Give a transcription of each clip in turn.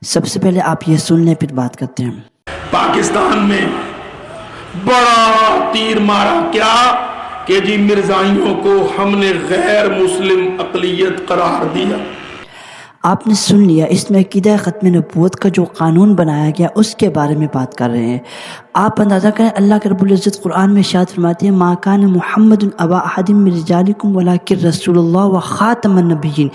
سب سے پہلے آپ یہ سن لیں پھر بات کرتے ہیں۔ پاکستان میں بڑا تیر مارا کیا کہ جی مرزائیوں کو ہم نے غیر مسلم اقلیت قرار دیا۔ آپ نے سن لیا، اس میں عقیدہ ختم نبوت کا جو قانون بنایا گیا اس کے بارے میں بات کر رہے ہیں۔ آپ اندازہ کریں، اللہ کے رب العزت قرآن میں ارشاد فرماتے ہیں ما کان محمد ابا احد من رجالکم ولکن رسول اللہ وخاتم النبیین۔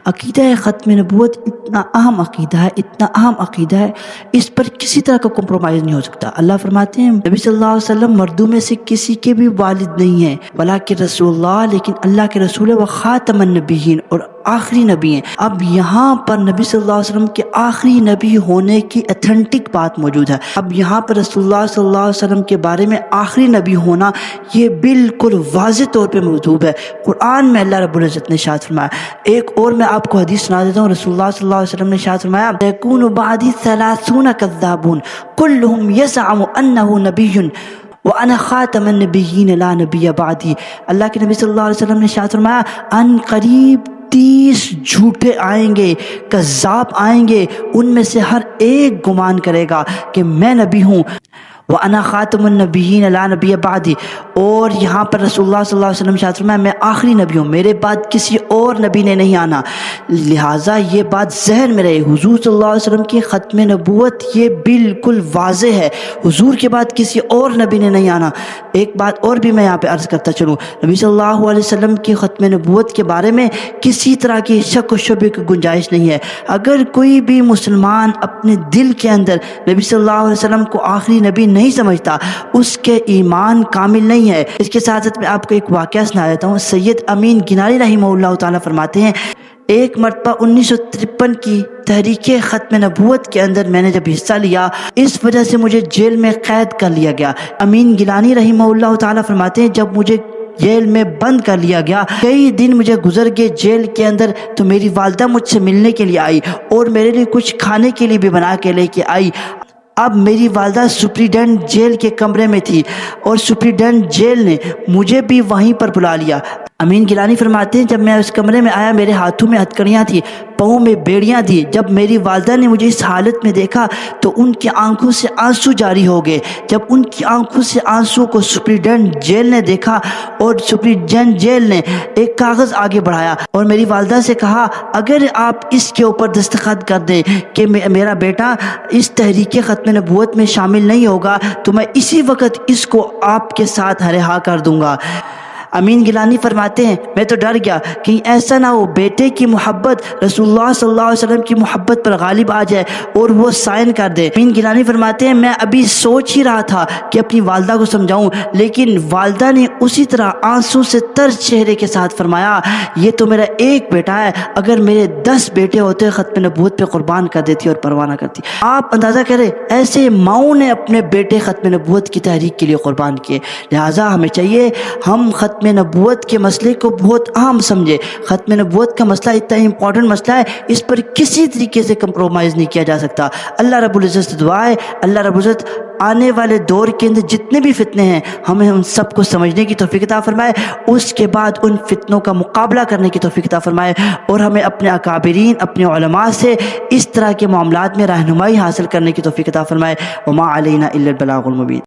عقیدہ ختم نبوت اتنا اہم عقیدہ ہے، اتنا اہم عقیدہ ہے، اس پر کسی طرح کا کمپرومائز نہیں ہو سکتا۔ اللہ فرماتے ہیں نبی صلی اللہ علیہ وسلم مردوں میں سے کسی کے بھی والد نہیں ہیں، ولکن رسول اللہ، لیکن اللہ کے رسول ہے، وخاتم النبیین، اور آخری نبی ہیں۔ اب یہاں پر نبی صلی اللہ علیہ وسلم کے آخری نبی ہونے کی اتھینٹک بات موجود ہے۔ اب یہاں پر رسول اللہ صلی اللہ علیہ وسلم کے بارے میں آخری نبی ہونا یہ بالکل واضح طور پہ موجود ہے۔ قرآن میں اللہ رب العزت نے ارشاد فرمایا۔ ایک اور میں آپ کو حدیث سنا دیتا ہوں، رسول اللہ صلی اللہ علیہ وسلم نے ارشاد فرمایا یکون بعدی 30 کذابون کلهم یزعم انه نبی وَأَنَا خَاتَمَ النَّبِيِّينَ لَا نَبِيَّ بَعْدِي۔ اللہ کے نبی صلی اللہ علیہ وسلم نے ارشاد فرمایا ان قریب 30 جھوٹے آئیں گے، کذاب آئیں گے، ان میں سے ہر ایک گمان کرے گا کہ میں نبی ہوں، وَأَنَا خَاتَمُ النَّبِيِّينَ لَا نَبِيَّ بَعْدِي، اور یہاں پر رسول اللہ صلی اللہ علیہ وسلم ارشاد فرمایا میں آخری نبی ہوں، میرے بعد کسی اور نبی نے نہیں آنا۔ لہٰذا یہ بات ذہن میں رہے، حضور صلی اللہ علیہ وسلم کی ختم نبوت یہ بالکل واضح ہے، حضور کے بعد کسی اور نبی نے نہیں آنا۔ ایک بات اور بھی میں یہاں پہ عرض کرتا چلوں، نبی صلی اللہ علیہ وسلم کی ختم نبوت کے بارے میں کسی طرح کی شک و شبہ کی گنجائش نہیں ہے۔ اگر کوئی بھی مسلمان اپنے دل کے اندر نبی صلی اللہ علیہ وسلم کو آخری نبی نہیں سمجھتا، اس کے ایمان کامل نہیں ہے۔ اس کے ساتھ ساتھ میں آپ کو ایک واقعہ سنا دیتا ہوں۔ سید امین گناری رحمہ اللہ تعالیٰ فرماتے ہیں ایک مرتبہ 1953 کی تحریک ختم نبوت کے اندر میں نے جب حصہ لیا، اس وجہ سے مجھے جیل میں قید کر لیا گیا۔ امین گیلانی رحمہ اللہ تعالیٰ فرماتے ہیں جب مجھے جیل میں بند کر لیا گیا، کئی دن مجھے گزر گئے جیل کے اندر، تو میری والدہ مجھ سے ملنے کے لیے آئی اور میرے لیے کچھ کھانے کے لیے بھی بنا کے لے کے آئی۔ اب میری والدہ سپریڈنٹ جیل کے کمرے میں تھی اور سپریڈنٹ جیل نے مجھے بھی وہیں پر بلا لیا۔ امین گیلانی فرماتے ہیں جب میں اس کمرے میں آیا، میرے ہاتھوں میں ہتھکڑیاں تھیں، پاؤں میں بیڑیاں تھیں۔ جب میری والدہ نے مجھے اس حالت میں دیکھا تو ان کی آنکھوں سے آنسو جاری ہو گئے۔ جب ان کی آنکھوں سے آنسو کو سپریڈنٹ جیل نے دیکھا اور سپریڈنٹ جیل نے ایک کاغذ آگے بڑھایا اور میری والدہ سے کہا اگر آپ اس کے اوپر دستخط کر دیں کہ میرا بیٹا اس تحریک ختم نبوت میں شامل نہیں ہوگا تو میں اسی وقت اس کو آپ کے ساتھ رہا کر دوں گا۔ امین گیلانی فرماتے ہیں میں تو ڈر گیا کہیں ایسا نہ ہو بیٹے کی محبت رسول اللہ صلی اللہ علیہ وسلم کی محبت پر غالب آ جائے اور وہ سائن کر دے۔ امین گیلانی فرماتے ہیں میں ابھی سوچ ہی رہا تھا کہ اپنی والدہ کو سمجھاؤں، لیکن والدہ نے اسی طرح آنسو سے تر چہرے کے ساتھ فرمایا یہ تو میرا ایک بیٹا ہے، اگر میرے 10 بیٹے ہوتے ختم نبوت پہ قربان کر دیتی اور پرواہ نہ کرتی۔ آپ اندازہ کریں ایسے ماؤں نے اپنے بیٹے ختم نبوت کی تحریک کے لیے قربان کیے۔ لہٰذا ہمیں چاہیے ہم ختم نبوت کے مسئلے کو بہت اہم سمجھے۔ ختم نبوت کا مسئلہ اتنا امپورٹنٹ مسئلہ ہے، اس پر کسی طریقے سے کمپرومائز نہیں کیا جا سکتا۔ اللہ رب العزت سے دعا ہے اللہ رب العزت آنے والے دور کے اندر جتنے بھی فتنے ہیں ہمیں ان سب کو سمجھنے کی توفیق عطا فرمائے، اس کے بعد ان فتنوں کا مقابلہ کرنے کی توفیق عطا فرمائے، اور ہمیں اپنے اکابرین اپنے علماء سے اس طرح کے معاملات میں رہنمائی حاصل کرنے کی توفیق عطا فرمائے۔ وما علینا الا البلاغ المبین۔